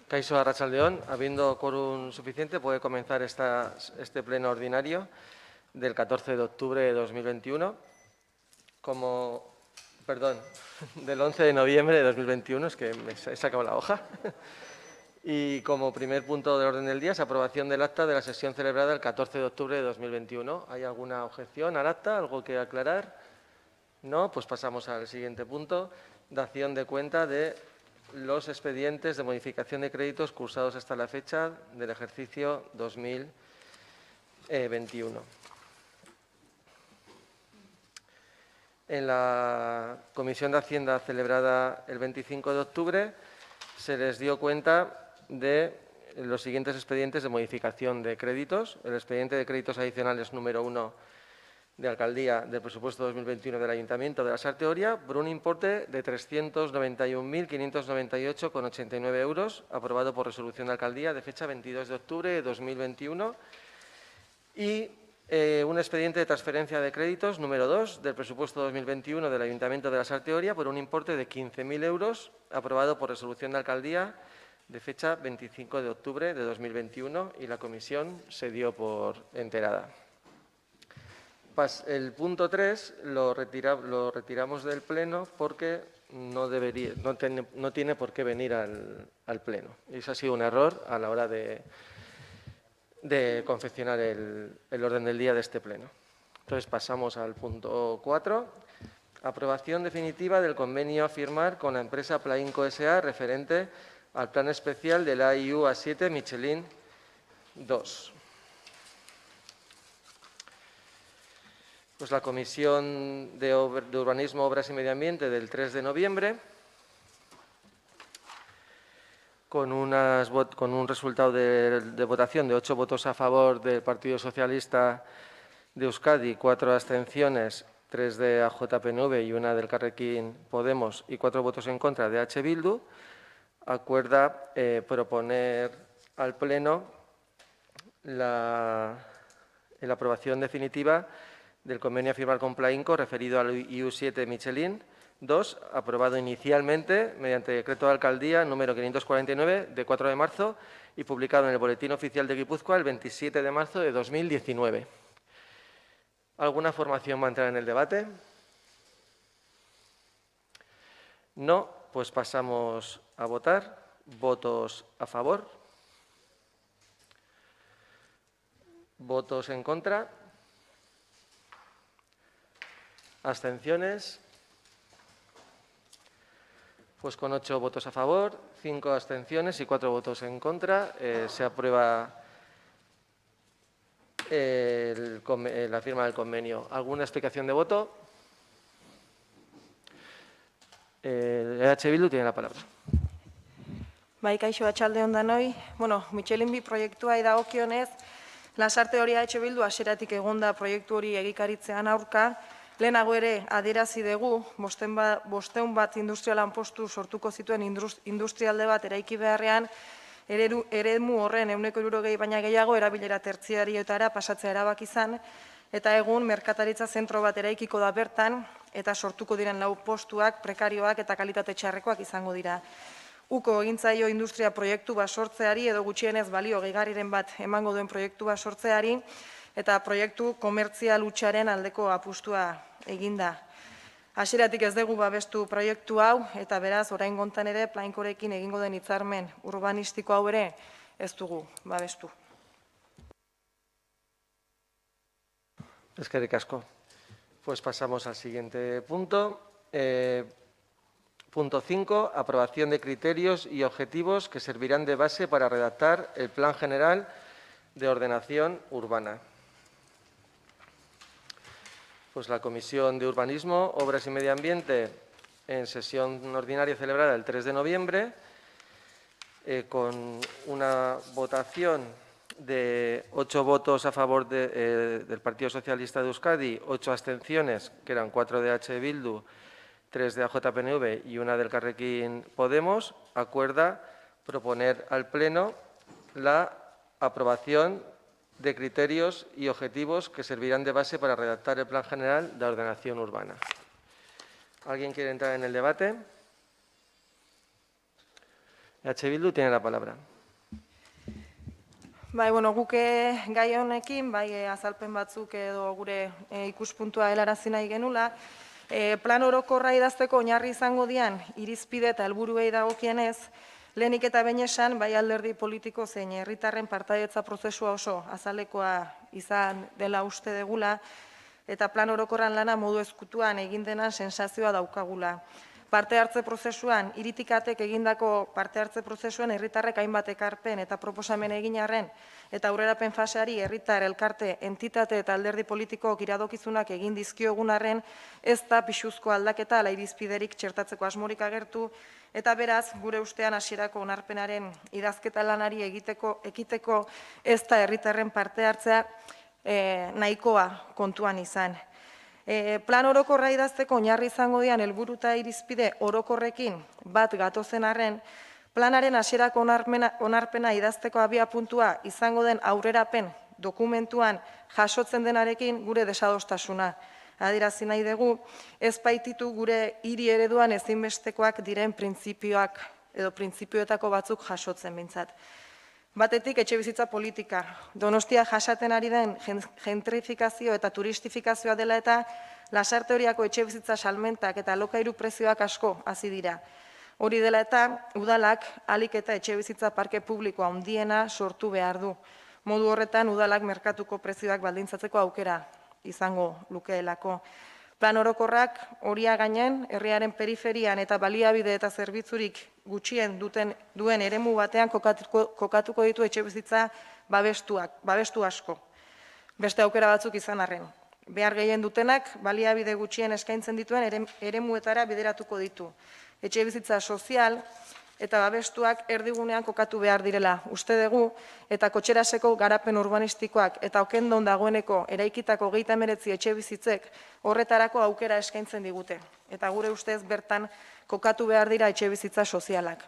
Kaixo Arratsaldeon, habiendo quórum suficiente, puede comenzar este pleno ordinario del 14 de octubre de 2021. Del 11 de noviembre de 2021, es que me he sacado la hoja. Y como primer punto de orden del día es aprobación del acta de la sesión celebrada el 14 de octubre de 2021. ¿Hay alguna objeción al acta? ¿Algo que aclarar? No, pues pasamos al siguiente punto, dación de cuenta de los expedientes de modificación de créditos cursados hasta la fecha del ejercicio 2021. En la Comisión de Hacienda celebrada el 25 de octubre se les dio cuenta de los siguientes expedientes de modificación de créditos. El expediente de créditos adicionales número 1 de Alcaldía del presupuesto 2021 del Ayuntamiento de la Sarteoria por un importe de 391.598,89 euros, aprobado por resolución de Alcaldía de fecha 22 de octubre de 2021, y un expediente de transferencia de créditos número 2 del presupuesto 2021 del Ayuntamiento de la Sarteoria por un importe de 15.000 euros, aprobado por resolución de Alcaldía de fecha 25 de octubre de 2021, y la comisión se dio por enterada. El punto 3 lo retiramos del Pleno porque no tiene por qué venir al Pleno. Y eso ha sido un error a la hora de confeccionar el orden del día de este Pleno. Entonces, pasamos al punto 4. Aprobación definitiva del convenio a firmar con la empresa Plainco S.A. referente al plan especial de la IU A7 Michelin 2. Pues la Comisión de Urbanismo, Obras y Medio Ambiente del 3 de noviembre, con un resultado de votación de 8 votos a favor del Partido Socialista de Euskadi, 4 abstenciones, 3 de AJPNV y 1 del Elkarrekin Podemos y 4 votos en contra de H. Bildu, acuerda proponer al Pleno la aprobación definitiva del convenio a firmar con Plainco referido al IU7 Michelin 2, aprobado inicialmente mediante decreto de alcaldía número 549 de 4 de marzo y publicado en el Boletín Oficial de Guipúzcoa el 27 de marzo de 2019. ¿Alguna formación va a entrar en el debate? No, pues pasamos a votar. ¿Votos a favor? ¿Votos en contra? ¿Abstenciones? Pues con 8 votos a favor, 5 abstenciones y 4 votos en contra, se aprueba la firma del convenio. ¿Alguna explicación de voto? EH Bildu tiene la palabra. Bai, kaixo atxaldeon danoi. Michelin 2 proiektua dagokionez, Lasarteoria EH Bildu hasieratik egonda proiektu hori egikaritzean aurka, lehenago ere adierazi dugu, 500 bat industria lanpostu sortuko zituen industrialde bat eraiki beharrean, eremu horren 160 baina gehiago erabilera tertziarioetara pasatzea erabaki izan, eta egun merkataritza zentro bat eraikiko da bertan, eta sortuko diren 4 postuak, prekarioak eta kalitate txarrekoak izango dira. Uko egintzaio industria proiektu bat sortzeari edo gutxienez balio gehigarriren bat emango duen proiektu bat sortzeari eta proiektu komertzial hutsaren aldeko apustua eginda. Hasieratik ez dugu babestu proiektu hau eta beraz orain gontan ere Plaincorekin egingo den hitzarmen urbanistiko hau ere ez dugu babestu. Eskerrik asko. Pues pasamos al siguiente punto. Punto 5. Aprobación de criterios y objetivos que servirán de base para redactar el Plan General de Ordenación Urbana. Pues la Comisión de Urbanismo, Obras y Medio Ambiente, en sesión ordinaria celebrada el 3 de noviembre, con una votación de 8 votos a favor del Partido Socialista de Euskadi, 8 abstenciones, que eran 4 de H. Bildu, 3 de AJPNV y 1 del Elkarrekin Podemos, acuerda proponer al Pleno la aprobación de criterios y objetivos que servirán de base para redactar el Plan General de Ordenación Urbana. ¿Alguien quiere entrar en el debate? Bildu tiene la palabra. Bai, guke gai honekin, azalpen batzuk edo gure ikuspuntua helarazi nahi genula, plan orokorra idazteko oinarri izango dian, irizpide eta helburuei dagokienez, lehenik eta behin esan, bai alderdi politiko zein herritarren partaidetza prozesua oso azalekoa izan dela uste degula, eta plan orokorran lana modu ezkutuan egin denan sensazioa daukagula. Parte hartze prozesuan, iritikatek egindako parte hartze prozesuan herritarrek hainbat ekarpen eta proposamen egin arren, eta aurrerapen faseari herritar, elkarte, entitate eta alderdi politikoak iradokizunak egin dizkiogun arren, ez da pixuzko aldaketa ala irizpiderik txertatzeko asmorik agertu, eta beraz, gure ustean hasierako onarpenaren idazketa lanari ekiteko ez da herritarren parte hartzea nahikoa kontuan izan. Plan orokorra idazteko oinarri izango dian helburu eta irizpide orokorrekin bat gatozen arren, planaren hasierako onarpena idazteko abiapuntua izango den aurrerapen dokumentuan jasotzen denarekin gure desadostasuna. Adierazi nahi dugu, ez baititu gure hiri ereduan ezinbestekoak diren printzipioak edo printzipioetako batzuk jasotzen bintzat. Batetik, etxebizitza politika. Donostia jasaten ari den gentrifikazio eta turistifikazioa dela eta Lasarte horiako etxebizitza salmentak eta alokairu prezioak asko hasi dira. Hori dela eta udalak ahalik eta etxebizitza parke publikoa handiena sortu behar du. Modu horretan udalak merkatuko prezioak baldintzatzeko aukera izango lukeelako. Plan orokorrak horia gainen, herriaren periferian eta baliabide eta zerbitzurik gutxien duen eremu batean kokatuko ditu etxebizitza babestu asko. Beste aukera batzuk izan arren. Behar gehien dutenak baliabide gutxien eskaintzen dituen eremuetara bideratuko ditu. Etxebizitza sozial eta babestuak erdigunean kokatu behar direla uste dugu, eta kotxeraseko garapen urbanistikoak eta okendon dagoeneko eraikitako 39 etxebizitzek horretarako aukera eskaintzen digute. Eta gure ustez bertan kokatu behar dira etxebizitza sozialak.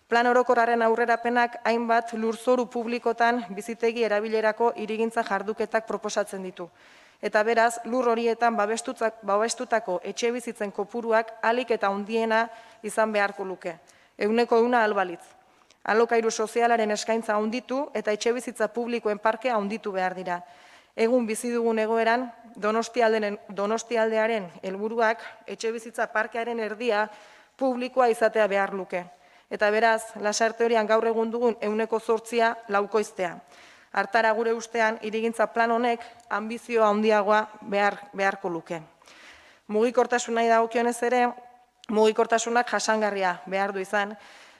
Plan orokorraren aurrerapenak hainbat lurzoru publikotan bizitegi erabilerako hirigintza jarduketak proposatzen ditu. Eta beraz, lur horietan babestutako etxebizitzen kopuruak ahalik eta handiena izan beharko luke. 100% albalitz. Alokairu sozialaren eskaintza handitu eta etxebizitza publikoen parkea handitu behar dira. Egun bizi dugun egoeran, Donostialdearen helburuak etxebizitza parkearen erdia publikoa izatea behar luke. Eta beraz, Lasarte horian gaur egun dugun 8% laukoiztea. Hartara gure ustean, hirigintza plan honek anbizio handiagoa beharko luke. Mugikortasunai dagokionez ere, mugikortasunak jasangarria behar du izan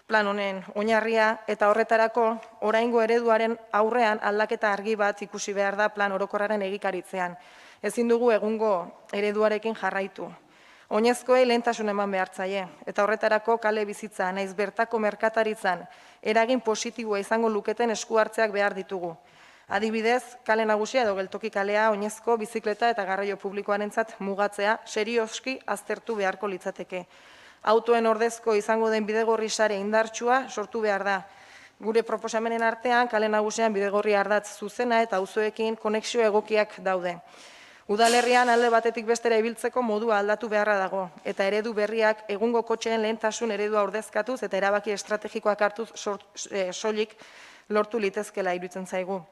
plan honen oinarria, eta horretarako oraingo ereduaren aurrean aldaketa argi bat ikusi behar da plan orokorraren egikaritzean. Ezin dugu egungo ereduarekin jarraitu. Oinezkoei lehentasun eman behar zaie, eta horretarako kale bizitza, naiz bertako merkataritzan, eragin positiboa izango luketen esku hartzeak behar ditugu. Adibidez, kale nagusia edo geltoki kalea oinezko bizikleta eta garraio publikoarentzat mugatzea serioski aztertu beharko litzateke. Autoen ordezko izango den bidegorri sare indartsua sortu behar da. Gure proposamenen artean, kale nagusian bidegorri ardatz zuzena eta auzoekin konexio egokiak daude. Udalerrian alde batetik bestera ibiltzeko modua aldatu beharra dago, eta eredu berriak egungo kotxeen lehentasun eredua ordezkatuz eta erabaki estrategikoak hartuz soilik lortu litezkela iruditzen zaigu.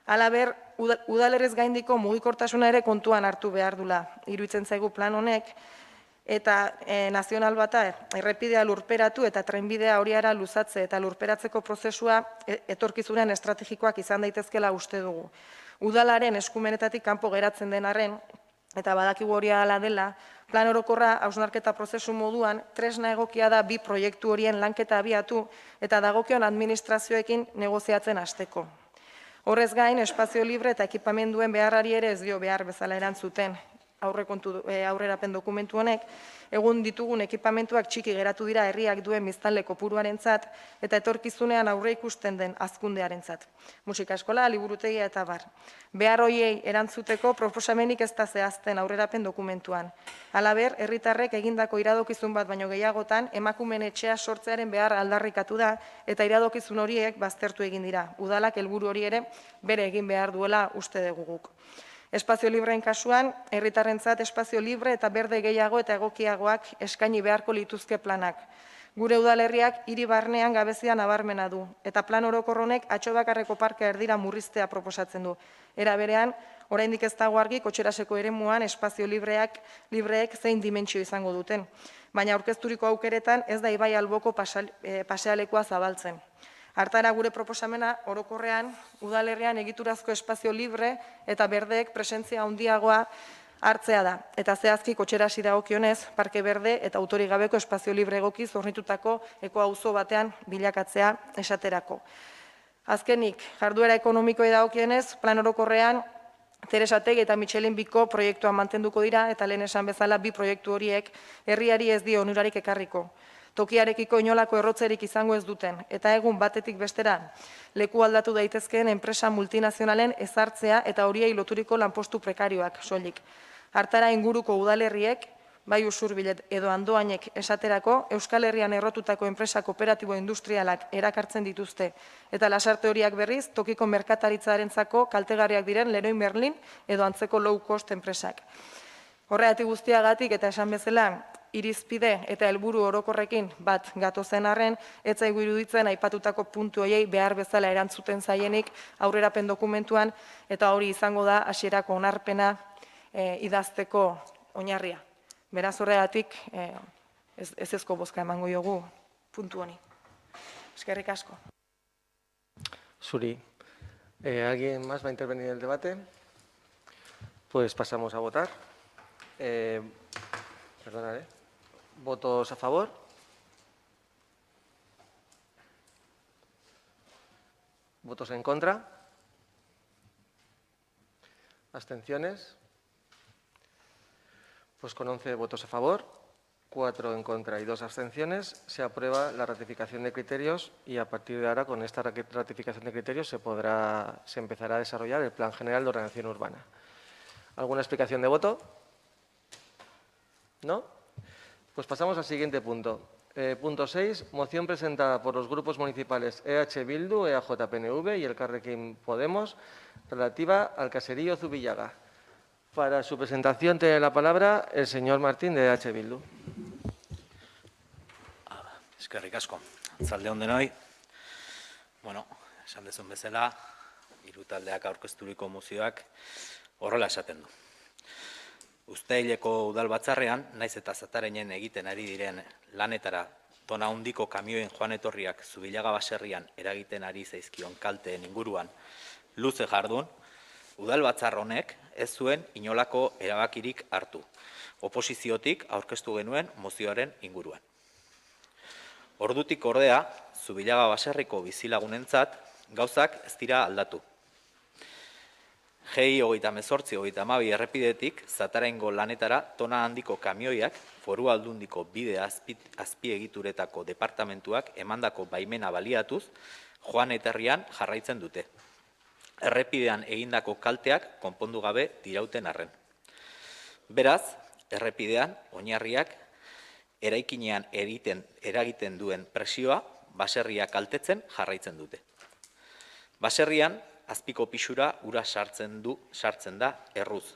Halaber, udalerrez gaindiko mugikortasuna ere kontuan hartu behar dula iruditzen zaigu plan honek, eta nazional bata errepidea lurperatu eta trenbidea horiara luzatze eta lurperatzeko prozesua etorkizunean estrategikoak izan daitezkela uste dugu. Udalaren eskumenetatik kanpo geratzen den arren, eta badakigu hori hala dela, plan orokorra hausnarketa prozesu moduan tresna egokia da bi proiektu horien lanketa abiatu eta dagokion administrazioekin negoziatzen hasteko. Horrez gain, espazio libre eta ekipamenduen beharrari ere ez dio behar bezala erantzuten aurrerapen dokumentu honek, egun ditugun ekipamentuak txiki geratu dira herriak duen biztanle kopuruarentzat eta etorkizunean aurre ikusten den hazkundearentzat. Musika eskola, liburutegia eta bar. Behar hoiei erantzuteko proposamenik ez da zehazten aurrerapen dokumentuan. Halaber, herritarrek egindako iradokizun bat baino gehiagotan emakumeen etxea sortzearen behar aldarrikatu da eta iradokizun horiek baztertu egin dira. Udalak helburu hori ere bere egin behar duela uste dugu guk. Espazio libreen kasuan, herritarrentzat espazio libre eta berde gehiago eta egokiagoak eskaini beharko lituzke planak. Gure udalerriak hiri barnean gabezia nabarmena du, eta plan orokor honek atxobakarreko parkea erdira murriztea proposatzen du. Era berean, oraindik ez dago argi kotxeraseko eremuan espazio libreek zein dimentsio izango duten. Baina aurkezturiko aukeretan ez da ibai alboko pasealekua zabaltzen. Hartara gure proposamena orokorrean udalerrian egiturazko espazio libre eta berdeek presentzia handiagoa hartzea da. Eta zehazki kotxerasi dagokionez, parke berde eta autorik gabeko espazio libre egokiz hornitutako ekoauzo batean bilakatzea esaterako. Azkenik, jarduera ekonomikoa dagokionez, plan orokorrean Teresategi eta Michelin biko proiektua mantenduko dira eta lehen esan bezala bi proiektu horiek herriari ez dio onurarik ekarriko. Tokiarekiko inolako errotzerik izango ez duten, eta egun batetik bestera leku aldatu daitezkeen enpresa multinazionalen ezartzea eta horiei loturiko lanpostu prekarioak soilik. Hartara inguruko udalerriek, bai Usurbil edo Andoainek esaterako, Euskal Herrian errotutako enpresa kooperatibo industrialak erakartzen dituzte, eta Lasarte horiak berriz, tokiko merkataritzarentzako kaltegarriak diren Leroy Merlin edo antzeko low cost enpresak. Horregatik guztiagatik eta esan bezala, irizpide eta helburu orokorrekin bat gatozen arren, ez zaigu iruditzen aipatutako puntu horiei behar bezala erantzuten zaienik aurrerapen dokumentuan, eta hori izango da hasierako onarpena idazteko oinarria. Beraz horregatik ezezko bozka emango diogu puntu honi. Eskerrik asko. Zuri. ¿Alguien más va a intervenir en el debate? Pues pasamos a votar. Perdonad, ¿votos a favor? ¿Votos en contra? ¿Abstenciones? Pues con 11 votos a favor, 4 en contra y 2 abstenciones, se aprueba la ratificación de criterios y a partir de ahora, con esta ratificación de criterios, se empezará a desarrollar el Plan General de Ordenación Urbana. ¿Alguna explicación de voto? ¿No? Pues pasamos al siguiente punto. Punto 6, moción presentada por los grupos municipales EH Bildu, EAJ-PNV y Elkarrekin Podemos, relativa al caserío Zubillaga. Para su presentación tiene la palabra el señor Martín de EH Bildu. Eskerrik asko. Arratsalde on denoi. Bueno, esan dezun bezala, hiru taldeak aurkezturiko mozioak horrela esaten du. Uztaileko udalbatzarrean, naiz eta Zatareinen egiten ari diren lanetara tona handiko kamioen joan etorriak Zubillaga baserrian eragiten ari zaizkion kalteen inguruan luze jardun, udalbatzar honek ez zuen inolako erabakirik hartu. Oposiziotik aurkeztu genuen mozioaren inguruan. Ordutik ordea, Zubillaga baserriko bizilagunentzat gauzak ez dira aldatu. GI 38-32 errepidetik Zataraingo lanetara tona handiko kamioiak Foru Aldundiko bide azpiegituretako departamentuak emandako baimena baliatuz joan etorrian jarraitzen dute. Errepidean egindako kalteak konpondu gabe dirauten arren. Beraz, errepidean oinarriak eraikinean eragiten duen presioa baserria kaltetzen jarraitzen dute. Baserrian azpiko pixura ura sartzen da erruz,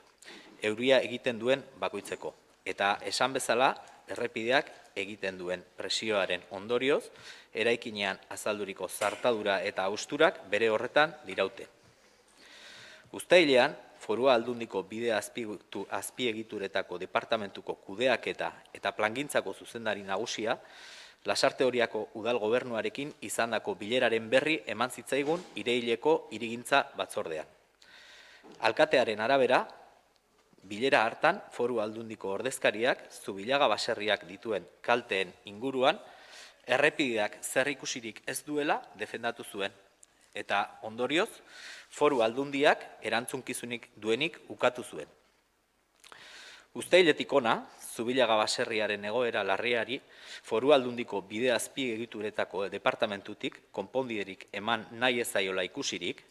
euria egiten duen bakoitzeko. Eta esan bezala, errepideak egiten duen presioaren ondorioz, eraikinean azalduriko zartadura eta austurak bere horretan diraute. Uztailean, Foru Aldundiko bide azpiegituretako departamentuko kudeaketa eta plangintzako zuzendari nagusia, Lasarte Horiako udal gobernuarekin izandako bileraren berri eman zitzaigun iraileko hirigintza batzordean. Alkatearen arabera, bilera hartan Foru Aldundiko ordezkariak Zubillaga baserriak dituen kalteen inguruan errepideak zerrikusirik ez duela defendatu zuen. Eta ondorioz, Foru Aldundiak erantzunkizunik duenik ukatu zuen. Uztailetik ona, Zubillaga baserriaren egoera larriari Foru Aldundiko bide azpiegituretako departamentutik konponbiderik eman nahi ez zaiola ikusirik,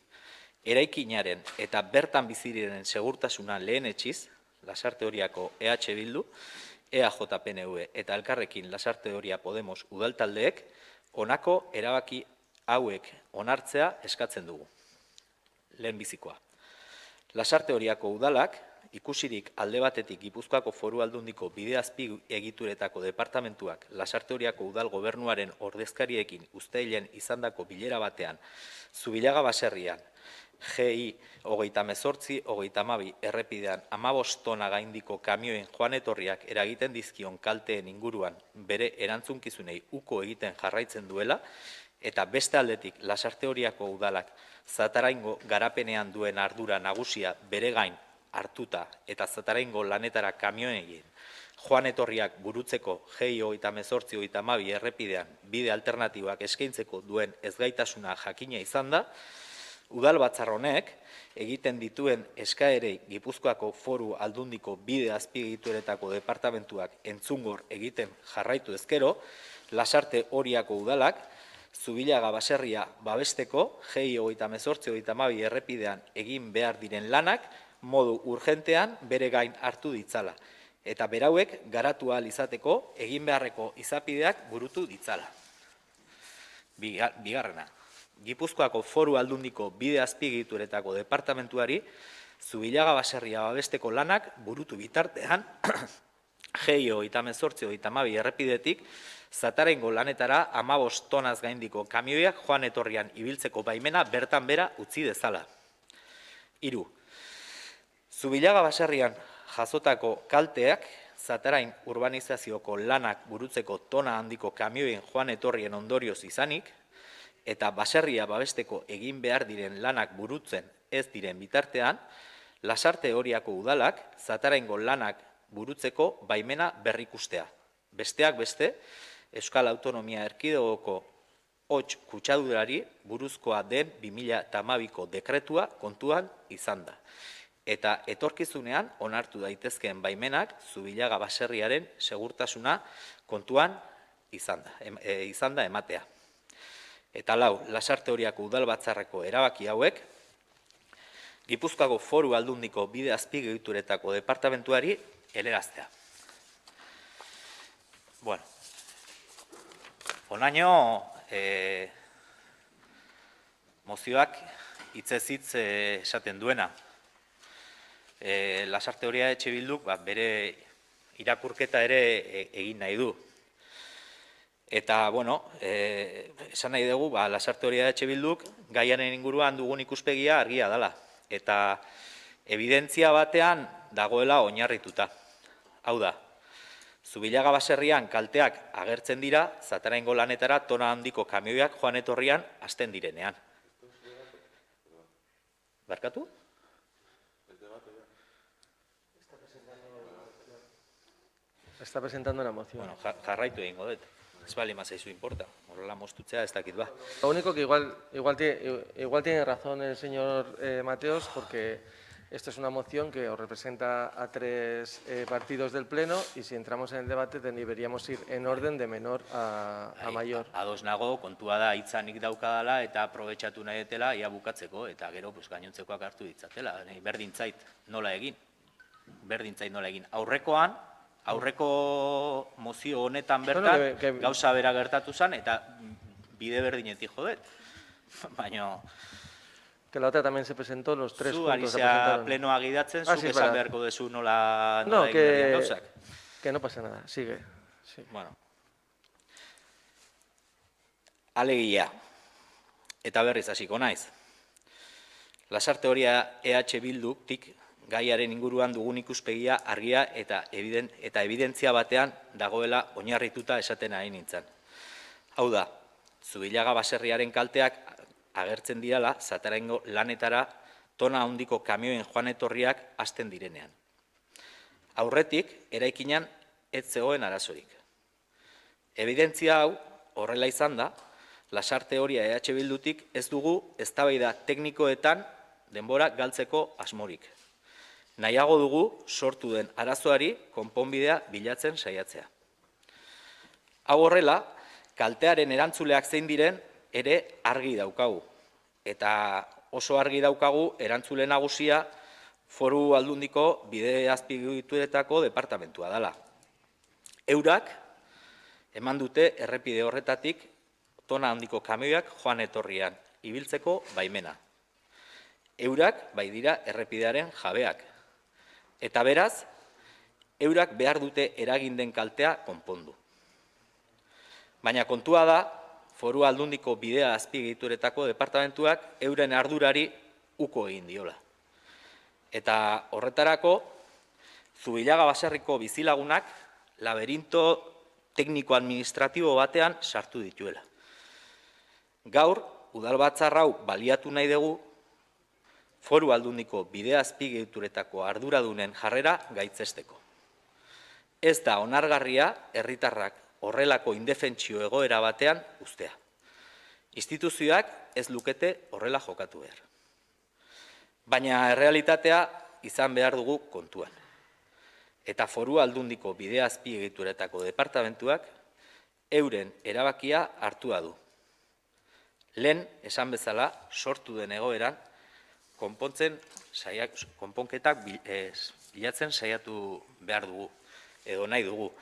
eraikinaren eta bertan biziren segurtasuna lehenetsiz, Lasarte Horiako EH Bildu, EAJ-PNV eta Elkarrekin Lasarte Horia Podemos udaltaldeek honako erabaki hauek onartzea eskatzen dugu. Lehenbizikoa. Lasarte Horiako udalak ikusirik alde batetik Gipuzkoako Foru Aldundiko bide azpiegituretako departamentuak Lasarte Oriako udal gobernuaren ordezkariekin uztailean izandako bilera batean Zubillaga baserrian GI 38-32 errepidean 15 tona gaindiko kamioen joan etorriak eragiten dizkion kalteen inguruan bere erantzunkizunei uko egiten jarraitzen duela eta beste aldetik Lasarte Oriako udalak Zataraingo garapenean duen ardura nagusia bere gain hartuta eta Zataraingo lanetara kamioen joan etorriak burutzeko GI 38-32 errepidean bide alternatibak eskaintzeko duen ezgaitasuna jakina izan da, udal batzar honek egiten dituen eskaerei Gipuzkoako Foru Aldundiko bide azpiegituretako departamentuak entzungor egiten jarraitu ezkero, Lasarte Oriako udalak Zubillaga baserria babesteko GI 38-32 errepidean egin behar diren lanak modu urgentean bere gain hartu ditzala eta berauek garatu ahal izateko egin beharreko izapideak burutu ditzala. Bigarrena, Gipuzkoako Foru Aldundiko bide azpiegituretako departamentuari Zubillaga baserria babesteko lanak burutu bitartean GI 38-32 errepidetik Zataraingo lanetara 15 tonaz gaindiko kamioiak joan etorrian ibiltzeko baimena bertan bera utzi dezala. 3. Zubillaga baserrian jasotako kalteak Zatarain urbanizazioko lanak burutzeko tona handiko kamioien joan etorrien ondorioz izanik, eta baserria babesteko egin behar diren lanak burutzen ez diren bitartean, Lasarte Oriako udalak Zataraingo lanak burutzeko baimena berrikustea. Besteak beste, Euskal Autonomia Erkidegoko hots kutsadurari buruzkoa den 2012ko dekretua kontuan izan da. Eta etorkizunean onartu daitezkeen baimenak Zubillaga baserriaren segurtasuna kontuan izan da ematea. Eta 4, Lasarte Oriako udal batzarreko erabaki hauek, Gipuzkoako Foru Aldundiko bide azpiegituretako departamentuari heleraztea. Bueno, honaino mozioak hitzez hitz esaten duena. Lasarte Oria Etxe Bilduk bere irakurketa ere egin nahi du. Eta, bueno, esan nahi dugu, Lasarte Oria Etxe Bilduk gaiaren inguruan dugun ikuspegia argia dela. Eta evidentzia batean dagoela oinarrituta. Hau da, Zubillaga baserrian kalteak agertzen dira Zataraingo lanetara tona handiko kamioiak joan etorrian hasten direnean. Barkatu? Está presentando una moción. Bueno, jarraitu egingo dut. Ez bali mazaizu importa. Horrela moztutzea ez dakit ba. Lo único que igual tiene razón el señor Mateos, porque esto es una moción que os representa a 3 partidos del Pleno y si entramos en el debate deberíamos ir en orden de menor a mayor. Ados nago, kontua da hitzanik daukadala eta aprobetxatu nahi detela ia bukatzeko eta gero gainontzekoak hartu ditzatela. Berdintzait nola egin. Aurreko mozio honetan bertan gauza bera gertatu zen eta bide berdinetik jodet. Baina que la otra también se presentó, los 3 puntos se presentaron. Zu ari zea plenoa gidatzen, zuk esan beharko dezu nola egin berdian gauzak. Que no pasa nada, sigue. Bueno. Alegia, eta berriz hasiko naiz. Lasarte Oria EH Bilduktik gaiaren inguruan dugun ikuspegia argia eta evidentzia batean dagoela oinarrituta esaten ari nintzen. Hau da, Zubillaga baserriaren kalteak agertzen dirala Zataraingo lanetara tona handiko kamioen joan etorriak hasten direnean. Aurretik, eraikinean ez zegoen arazorik. Evidentzia hau horrela izan da, Lasarte Oria EH Bildutik ez dugu eztabaida teknikoetan denbora galtzeko asmorik. Nahiago dugu sortu den arazoari konponbidea bilatzen saiatzea. Hau horrela, kaltearen erantzuleak zein diren ere argi daukagu. Eta oso argi daukagu erantzule nagusia Foru Aldundiko bide azpiegituretako departamentua dela. Eurak eman dute errepide horretatik tona handiko kamioiak joan etorrian ibiltzeko baimena. Eurak bai dira errepidearen jabeak. Eta beraz, eurak behar dute eragin den kaltea konpondu. Baina kontua da, Foru Aldundiko bidea azpiegituretako departamentuak euren ardurari uko egin diola. Eta horretarako, Zubillaga baserriko bizilagunak laberinto tekniko-administratibo batean sartu dituela. Gaur, udalbatzar hau baliatu nahi dugu, Foru Aldundiko bidea azpiegituretako arduradunen jarrera gaitzesteko. Ez da onargarria herritarrak horrelako indefentsio egoera batean uztea. Instituzioak ez lukete horrela jokatu behar. Baina errealitatea izan behar dugu kontuan. Eta Foru Aldundiko bidea azpiegituretako departamentuak euren erabakia hartua du. Lehen, esan bezala, sortu den egoeran, konponketak bilatzen saiatu behar dugu, edo nahi dugu.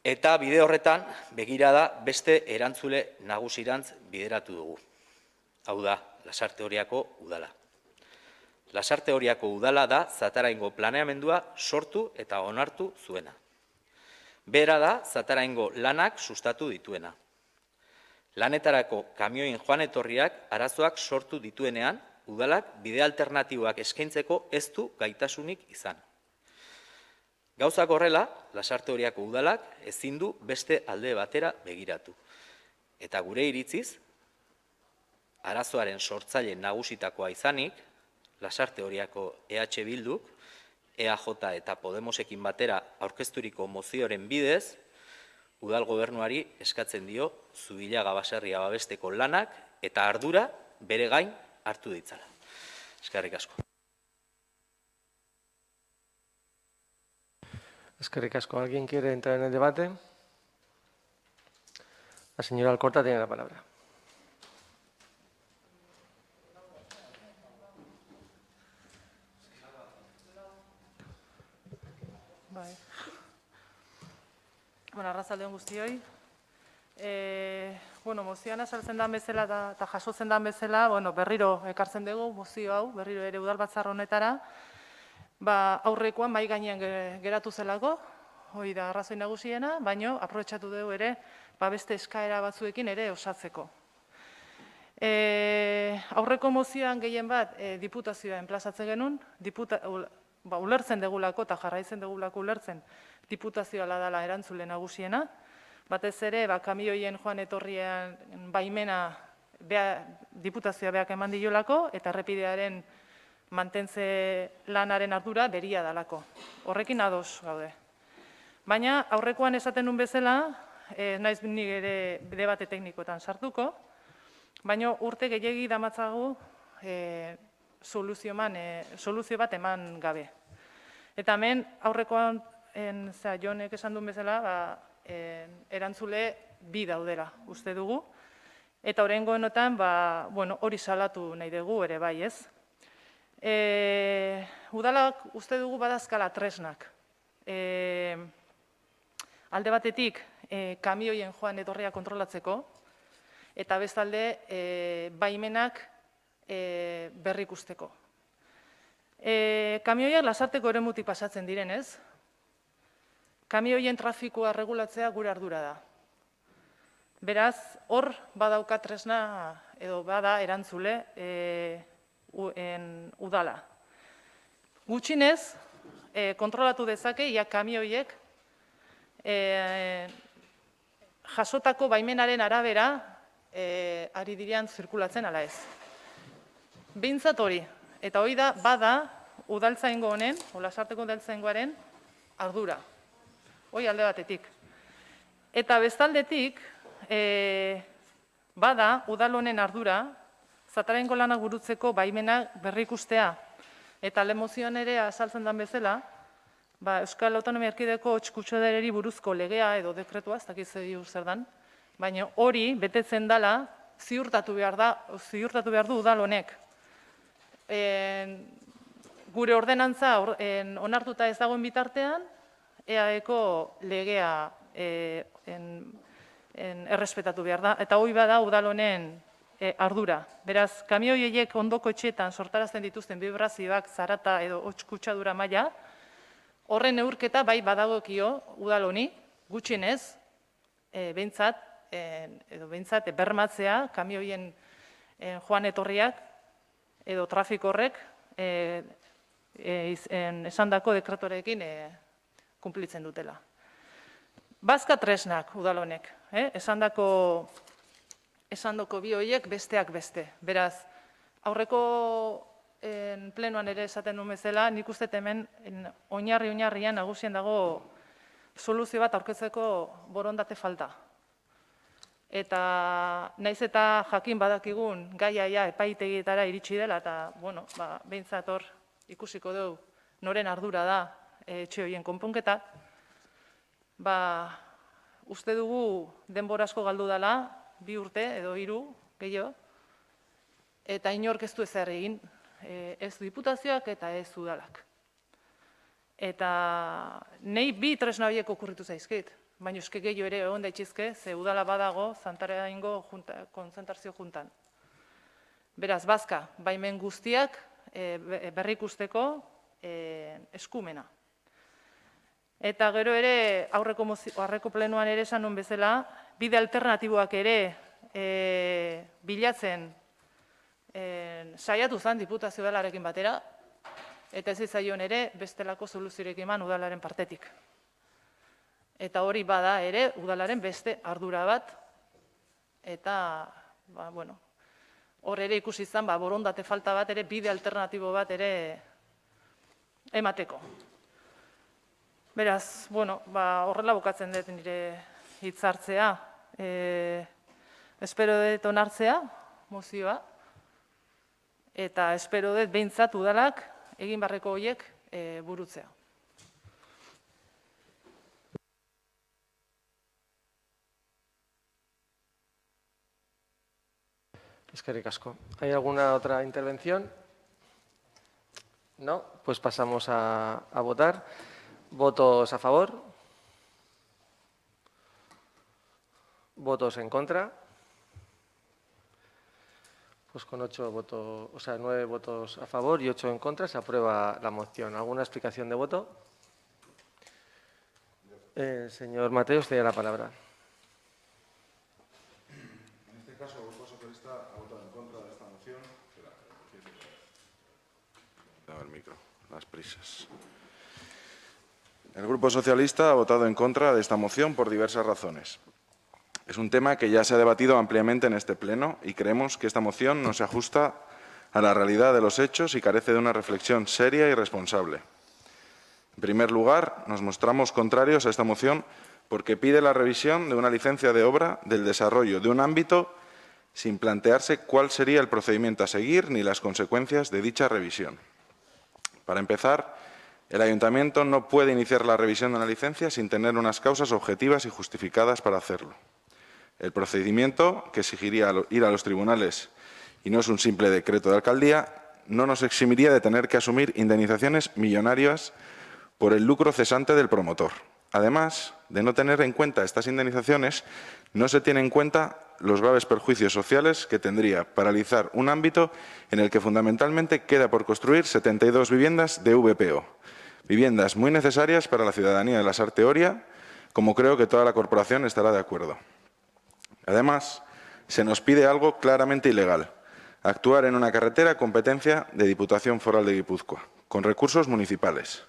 Eta bide horretan, begirada beste erantzule nagusirantz bideratu dugu. Hau da, Lasarte Oriako udala. Lasarte Oriako udala da Zataraingo planeamendua sortu eta onartu zuena. Bera da Zataraingo lanak sustatu dituena. Lanetarako kamioin joan etorriak arazoak sortu dituenean, udalak bide alternatiboak eskaintzeko ez du gaitasunik izan. Gauzak horrela, Lasarte Oriako udalak ezin du beste alde batera begiratu. Eta gure iritziz, arazoaren sortzaile nagusitakoa izanik, Lasarte Oriako EH Bilduk, EAJ eta Podemosekin batera aurkezturiko mozioren bidez, udal gobernuari eskatzen dio Zubillaga baserria babesteko lanak eta ardura bere gain hartu ditzala. Eskerrik asko. Eskerrik asko. ¿Alguien quiere entrar en el debate? La señora Alcorta tiene la palabra. Arratsalde on guztioi. Mozioan azaltzen den bezala eta jasotzen den bezala, berriro ekartzen dugu mozio hau, berriro ere udalbatzar honetara, aurrekoan mahai gainean geratu zelako, hori da arrazoi nagusiena, baina aprobetxatu dugu ere beste eskaera batzuekin ere osatzeko. Aurreko mozioan gehien bat diputazioa enplazatzen genuen, ulertzen degulako eta jarraitzen degulako ulertzen diputazioa dela erantzule nagusiena, batez ere kamioien joan etorrien baimena diputazioa beak eman diolako eta errepidearen mantentze lanaren ardura beria dalako. Horrekin ados gaude. Baina aurrekoan esaten nun bezala, naiz nik ere debate teknikoetan sartuko, baina urte gehiegi damatzagu soluzio bat eman gabe. Eta hemen aurrekoan Jonek esan duen bezala, erantzule bi daudela uste dugu, eta oraingo honetan hori salatu nahi dugu ere bai, ez? Udalak uste dugu badazkala tresnak. Alde batetik, kamioien joan etorria kontrolatzeko, eta bestalde, baimenak berrikusteko. Kamioiak Lasarteko eremutik pasatzen direnez, kamioien trafikoa regulatzea gure ardura da. Beraz, hor badauka tresna edo bada erantzule udala. Gutxinez, kontrolatu dezake, ia kamioiek jasotako baimenaren arabera ari direan zirkulatzen ala ez. Behintzat hori, eta hori da, bada udaltzaingo honen, Lasarteko udaltzaingoaren ardura. Hoi alde batetik. Eta bestaldetik, bada udal honen ardura, Zataraingo lanak burutzeko baimenak berrikustea. Eta lehen mozioan ere azaltzen den bezala, Euskal Autonomia Erkidegoko Kutsadereri buruzko legea edo dekretua, ez dakit zer dan, baina hori betetzen dela ziurtatu behar du udal honek. Gure ordenantza onartuta ez dagoen bitartean, EAeko legea errespetatu behar da, eta hori bada udal honen ardura. Beraz, kamioiek ondoko etxeetan sortarazten dituzten vibrazioak zarata edo hots kutsadura maila, Horren neurketa bai badagokio udal honi, gutxienez, behintzat bermatzea kamioien joan etorriak edo trafiko horrek esandako dekretorekin kumplitzen dutela. Bazka tresnak udal honek, esandako bi horiek besteak beste. Beraz, aurreko plenoan ere esaten duen bezala, nik uste hemen oinarrian nagusien dago soluzio bat aurkezeko borondate falta. Eta naiz eta jakin badakigun gaia epaitegietara iritsi dela, eta, bueno, behintzat hor ikusiko dugu noren ardura da etxe horien konponketa, uste dugu denbora asko galdu dela, 2 urte edo 3 gehiago, eta inork ez du ezer egin, ez diputazioak eta ez udalak. Eta nahi 2 tresna horiek okurritu zaizkit, baina eske gehiago ere egon daitezke, ze udala badago Santaraingo konzentrazio juntan. Beraz, bazka, baimen guztiak berrikusteko eskumena. Eta gero ere, aurreko plenoan ere esan nuen bezala, bide alternatiboak ere bilatzen saiatu zen diputazio udalarekin batera, eta ez zaion ere bestelako soluziorik eman udalaren partetik. Eta hori bada ere udalaren beste ardura bat, eta, hor ere ikusi izan, borondate falta bat ere, bide alternatibo bat ere emateko. Beraz, horrela bukatzen dut nire hitzartzea. Espero dut onartzea, mozioa, eta espero dut behintzat udalak egin barreko horiek burutzea. Eskerrik asko. ¿Hay alguna otra intervención? No, pues pasamos a votar. ¿Votos a favor? ¿Votos en contra? Pues con 9 votos a favor y 8 en contra se aprueba la moción. ¿Alguna explicación de voto? Señor Mateo, usted tiene la palabra. En este caso, el Grupo Socialista ha votado en contra de esta moción. Dame el micro, las prisas. El Grupo Socialista ha votado en contra de esta moción por diversas razones. Es un tema que ya se ha debatido ampliamente en este Pleno y creemos que esta moción no se ajusta a la realidad de los hechos y carece de una reflexión seria y responsable. En primer lugar, nos mostramos contrarios a esta moción porque pide la revisión de una licencia de obra del desarrollo de un ámbito sin plantearse cuál sería el procedimiento a seguir ni las consecuencias de dicha revisión. Para empezar, el Ayuntamiento no puede iniciar la revisión de una licencia sin tener unas causas objetivas y justificadas para hacerlo. El procedimiento, que exigiría ir a los tribunales y no es un simple decreto de alcaldía, no nos eximiría de tener que asumir indemnizaciones millonarias por el lucro cesante del promotor. Además de no tener en cuenta estas indemnizaciones, no se tienen en cuenta los graves perjuicios sociales que tendría paralizar un ámbito en el que fundamentalmente queda por construir 72 viviendas de VPO. Viviendas muy necesarias para la ciudadanía de la Sarte Oria, como creo que toda la corporación estará de acuerdo. Además, se nos pide algo claramente ilegal: actuar en una carretera competencia de Diputación Foral de Guipúzcoa, con recursos municipales.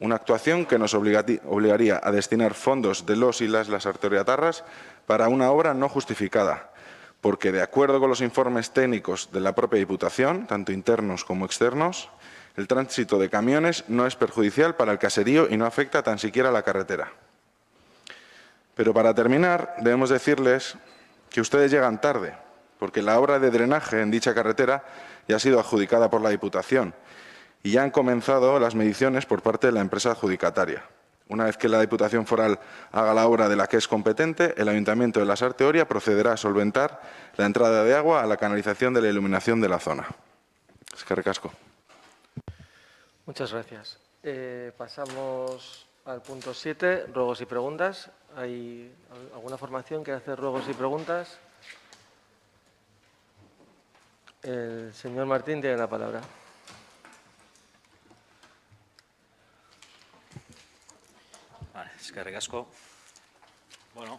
Una actuación que nos obligaría a destinar fondos de los y las lasarteoriatarras para una obra no justificada, porque, de acuerdo con los informes técnicos de la propia Diputación, tanto internos como externos, el tránsito de camiones no es perjudicial para el caserío y no afecta tan siquiera a la carretera. Pero para terminar, debemos decirles que ustedes llegan tarde, porque la obra de drenaje en dicha carretera ya ha sido adjudicada por la Diputación y ya han comenzado las mediciones por parte de la empresa adjudicataria. Una vez que la Diputación Foral haga la obra de la que es competente, el Ayuntamiento de la Sarte Oria procederá a solventar la entrada de agua a la canalización de la iluminación de la zona. Eskerrik asko. Muchas gracias. Pasamos al punto 7, ruegos y preguntas. ¿Hay alguna formación que hace ruegos y preguntas? El señor Martín tiene la palabra. Eskerrik asko. Bueno,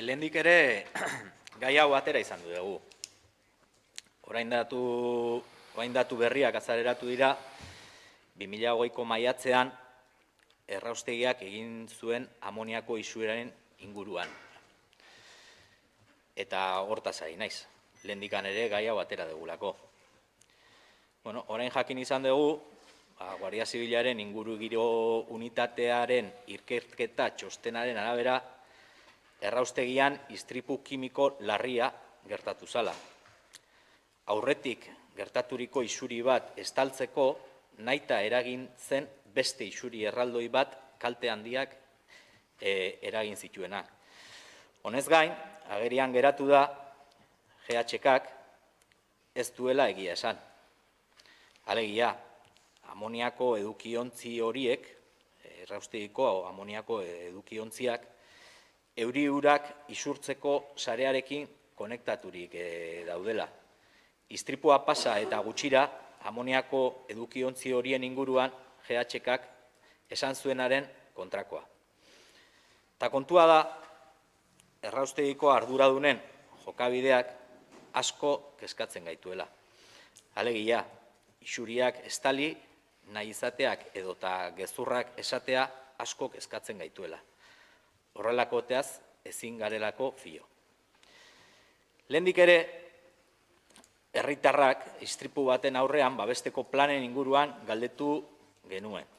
lehendik ere gai hau atera izan dugu. Orain datu berriak azareratu dira, 2008ko maiatzean erraustegiak egin zuen amoniako isuraren inguruan. Eta hortaz ari naiz, lehendikan ere gai hau atera dugulako. Bueno, orain jakin izan dugu, Guardia Zibilaren ingurugiro unitatearen ikerketa txostenaren arabera, erraustegian istripu kimiko larria gertatu zala. Aurretik gertaturiko isuri bat estaltzeko, nahita eragin zen beste isuri erraldoi bat kalte handiak eragin zituena. Honez gain, agerian geratu da GHKak ez duela egia esan. Alegia, amoniako edukiontzi horiek, erraustegiko amoniako edukiontziak, euri urak isurtzeko sarearekin konektaturik daudela. Istripua pasa eta gutxira, amoniako edukiontzi horien inguruan GHKak esan zuenaren kontrakoa. Ta kontua da, erraustegiko arduradunen jokabideak asko kezkatzen gaituela. Alegia, isuriak estali, nahi izateak edota gezurrak esatea asko kezkatzen gaituela. Horrelakoteaz ezin garelako fio. Lehendik ere, herritarrak istripu baten aurrean babesteko planen inguruan galdetu genuen.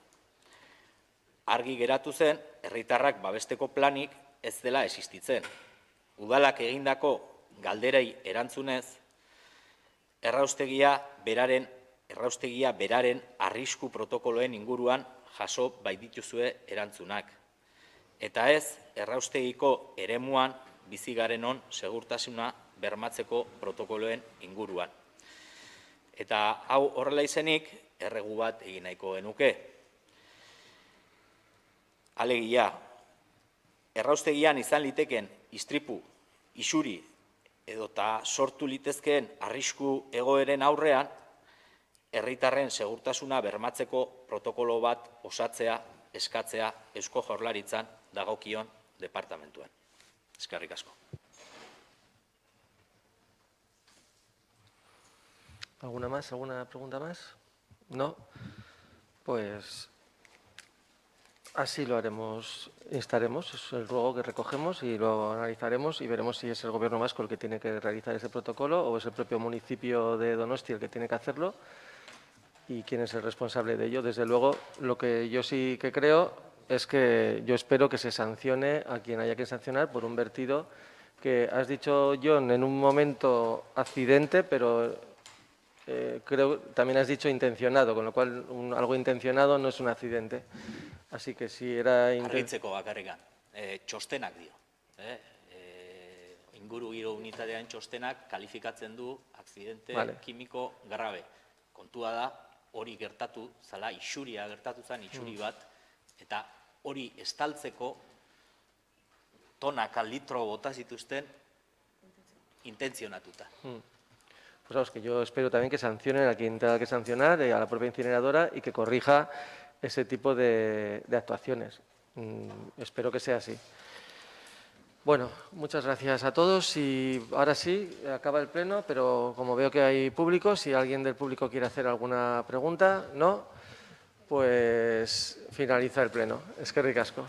Argi geratu zen, herritarrak babesteko planik ez dela existitzen. Udalak egindako galderei erantzunez, erraustegia beraren arrisku protokoloen inguruan jaso baitituzue erantzunak. Eta ez, erraustegiko eremuan bizi garenon segurtasuna bermatzeko protokoloen inguruan. Eta hau horrela izenik, erregu bat egin nahiko genuke. Alegia, erraustegian izan liteken istripu, isuri edota sortu litezkeen arrisku egoeren aurrean, herritarren segurtasuna bermatzeko protokolo bat osatzea, eskatzea Eusko Jaurlaritzan dagokion departamentuan. Eskerrik asko. ¿Alguna más? ¿Alguna pregunta más? ¿No? Pues así lo haremos, instaremos, es el ruego que recogemos y lo analizaremos y veremos si es el Gobierno vasco el que tiene que realizar ese protocolo o es el propio municipio de Donosti el que tiene que hacerlo y quién es el responsable de ello. Desde luego, lo que yo sí que creo es que yo espero que se sancione a quien haya que sancionar por un vertido que has dicho, John, en un momento accidente, pero creo también has dicho intencionado, con lo cual algo intencionado no es un accidente. Así que si era... Argitzeko bakarrikan, txostenak dio. Ingurugiro unitatean txostenak kalifikatzen du akzidente kimiko grabe. Kontua da, hori gertatu zala, isuria gertatu zen, isuri bat, eta hori estaltzeko tonak litro bota zituzten intentzionatuta. Pues vamos, que yo espero también que sancionen a quien tenga que sancionar, a la propia incineradora, y que corrija ese tipo de actuaciones. Espero que sea así. Bueno, muchas gracias a todos y ahora sí, acaba el pleno, pero como veo que hay público, si alguien del público quiere hacer alguna pregunta, ¿no? Pues finaliza el pleno. Eskerrik asko.